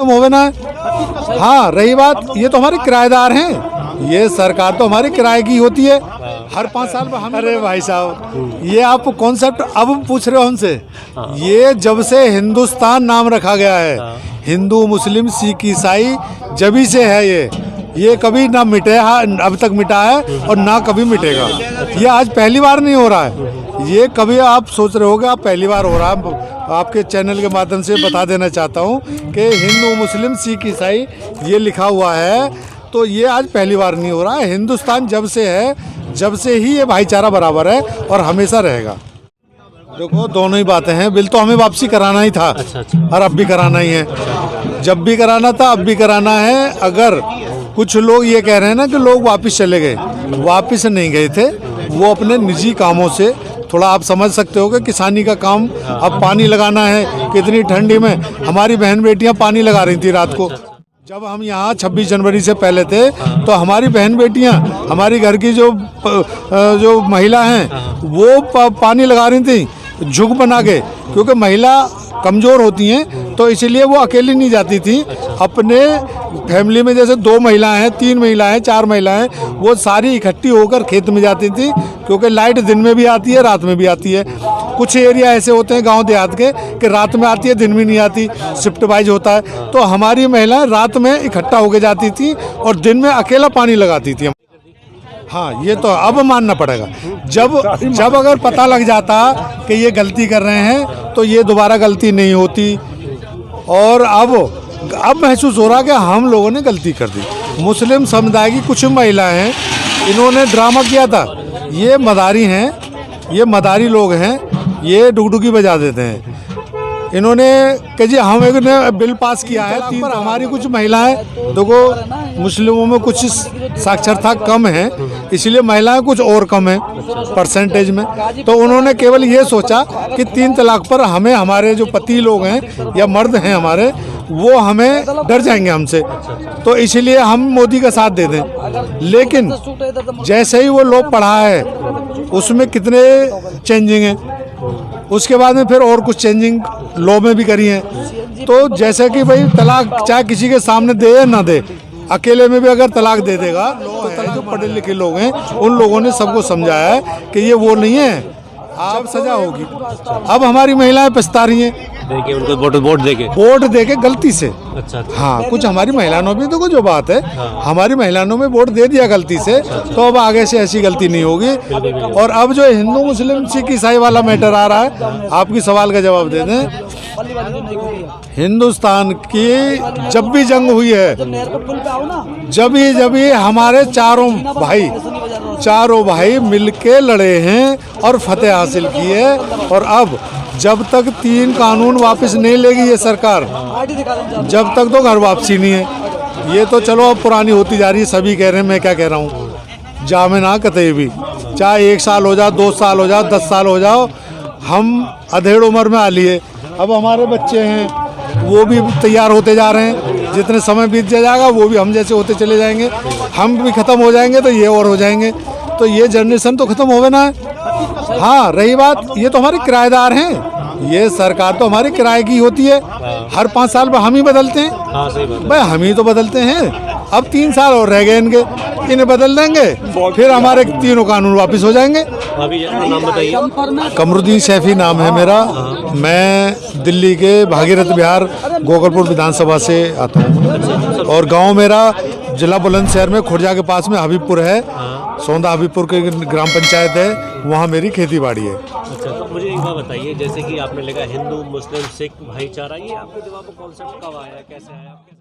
तुम होवे ना। हाँ, रही बात, ये तो हमारे किराएदार हैं, ये सरकार तो हमारी किराए की होती है, हर 5 साल में हम। अरे भाई साहब, ये आप कॉन्सेप्ट अब पूछ रहे हो हमसे। ये जब से हिंदुस्तान नाम रखा गया है, हिंदू मुस्लिम सिख ईसाई जभी से है ये कभी ना मिटे, अब तक मिटा है और ना कभी मिटेगा। ये आज पहली बार नहीं हो रहा है, ये कभी आप सोच रहे होगे आप पहली बार हो रहा है। आपके चैनल के माध्यम से बता देना चाहता हूँ कि हिंदू मुस्लिम सिख ईसाई ये लिखा हुआ है, तो ये आज पहली बार नहीं हो रहा है। हिंदुस्तान जब से है, जब से ही ये भाईचारा बराबर है और हमेशा रहेगा। देखो, दोनों ही बातें हैं। बिल तो हमें वापसी कराना ही था। अच्छा। और अब भी कराना ही है, जब भी कराना था अब भी कराना है। अगर कुछ लोग ये कह रहे हैं ना कि लोग वापस चले गए, वापस नहीं गए थे, वो अपने निजी कामों से, थोड़ा आप समझ सकते हो कि किसानी का काम, अब पानी लगाना है, कितनी ठंडी में हमारी बहन बेटियां पानी लगा रही थी रात को। जब हम यहाँ 26 जनवरी से पहले थे तो हमारी बहन बेटियां, हमारी घर की जो महिला हैं वो पानी लगा रही थी झुक बना के, क्योंकि महिला कमज़ोर होती हैं तो इसीलिए वो अकेली नहीं जाती थी। अपने फैमिली में जैसे 2 महिलाएं हैं, 3 महिलाएं, 4 महिलाएं, वो सारी इकट्ठी होकर खेत में जाती थी, क्योंकि लाइट दिन में भी आती है, रात में भी आती है। कुछ एरिया ऐसे होते हैं गांव देहात के कि रात में आती है, दिन में नहीं आती, शिफ्ट वाइज होता है। तो हमारी महिलाएं रात में इकट्ठा होकर जाती थी और दिन में अकेला पानी लगाती थी। हाँ, ये तो अब मानना पड़ेगा। जब अगर पता लग जाता कि ये गलती कर रहे हैं तो ये दोबारा गलती नहीं होती। और अब महसूस हो रहा कि हम लोगों ने गलती कर दी। मुस्लिम समुदाय की कुछ महिलाएं हैं, इन्होंने ड्रामा किया था। ये मदारी हैं, ये मदारी लोग हैं, ये डुगडुगी बजा देते हैं। इन्होंने कि जी हम एक ने बिल पास किया है, पर हमारी कुछ महिलाएं, देखो मुस्लिमों में कुछ साक्षरता कम है, इसलिए महिलाएं कुछ और कम है परसेंटेज में। तो उन्होंने केवल ये सोचा कि 3 तलाक पर हमें, हमारे जो पति लोग हैं या मर्द हैं हमारे, वो हमें डर जाएंगे हमसे, तो इसलिए हम मोदी का साथ दे दें। लेकिन जैसे ही वो लॉ पढ़ा है उसमें कितने चेंजिंग हैं, उसके बाद में फिर और कुछ चेंजिंग लॉ में भी करी है। तो जैसे कि भाई तलाक चाहे किसी के सामने दे या ना दे, अकेले में भी अगर तलाक दे देगा, तो जो पढ़े लिखे लोग हैं उन लोगों ने सबको समझाया है कि ये वो नहीं है, आप सजा होगी। अब हमारी महिलाएं पछता रही हैं, देखिए उनको वोट देके गलती से। अच्छा। हाँ, कुछ हमारी महिलाओं ने भी, देखो जो बात है, हमारी महिलाओं में वोट दे दिया गलती से, तो अब आगे से ऐसी गलती नहीं होगी। और अब जो हिंदू मुस्लिम सिख ईसाई वाला मैटर आ रहा है, आपकी सवाल का जवाब दे दें। हिंदुस्तान की जब भी जंग हुई है, जब भी हमारे चारों भाई मिलके लड़े हैं और फतेह हासिल की है। और अब जब तक 3 कानून वापस नहीं लेगी ये सरकार, जब तक तो घर वापसी नहीं है। ये तो चलो अब पुरानी होती जा रही है, सभी कह रहे हैं, मैं क्या कह रहा हूँ, जामे ना कतई भी, चाहे 1 साल हो जाओ, 2 साल हो जाओ, 10 साल हो जाओ, हम अधेड़ उम्र में आ लिए। अब हमारे बच्चे हैं, वो भी तैयार होते जा रहे हैं, जितने समय बीत जाएगा वो भी हम जैसे होते चले जाएंगे, हम भी ख़त्म हो जाएंगे तो ये और हो जाएंगे, तो ये जनरेशन तो ख़त्म होवे ना है। हाँ, रही बात, ये तो हमारे किराएदार हैं, ये सरकार तो हमारी किराए की होती है, हर 5 साल में हम ही बदलते हैं। हाँ, सही बात। भाई हम ही तो बदलते हैं। अब 3 साल और रह गए इनके, इन्हें बदल देंगे, फिर हमारे 3 कानून वापस हो जाएंगे। नाम बताइए। कमरुद्दीन शैफी नाम है मेरा। मैं दिल्ली के भागीरथ विहार गोकलपुर विधानसभा से आता हूँ, और गांव मेरा जिला बुलंदशहर में खुर्जा के पास में हबीबपुर है, सोंदा हबीबपुर के ग्राम पंचायत है, वहाँ मेरी खेती बाड़ी है। अच्छा, तो मुझे एक बात बताइए, जैसे कि आपने लिखा हिंदू मुस्लिम सिख भाईचारा, ये आपके दिमाग में कॉन्सेप्ट कब आया, कैसे आया?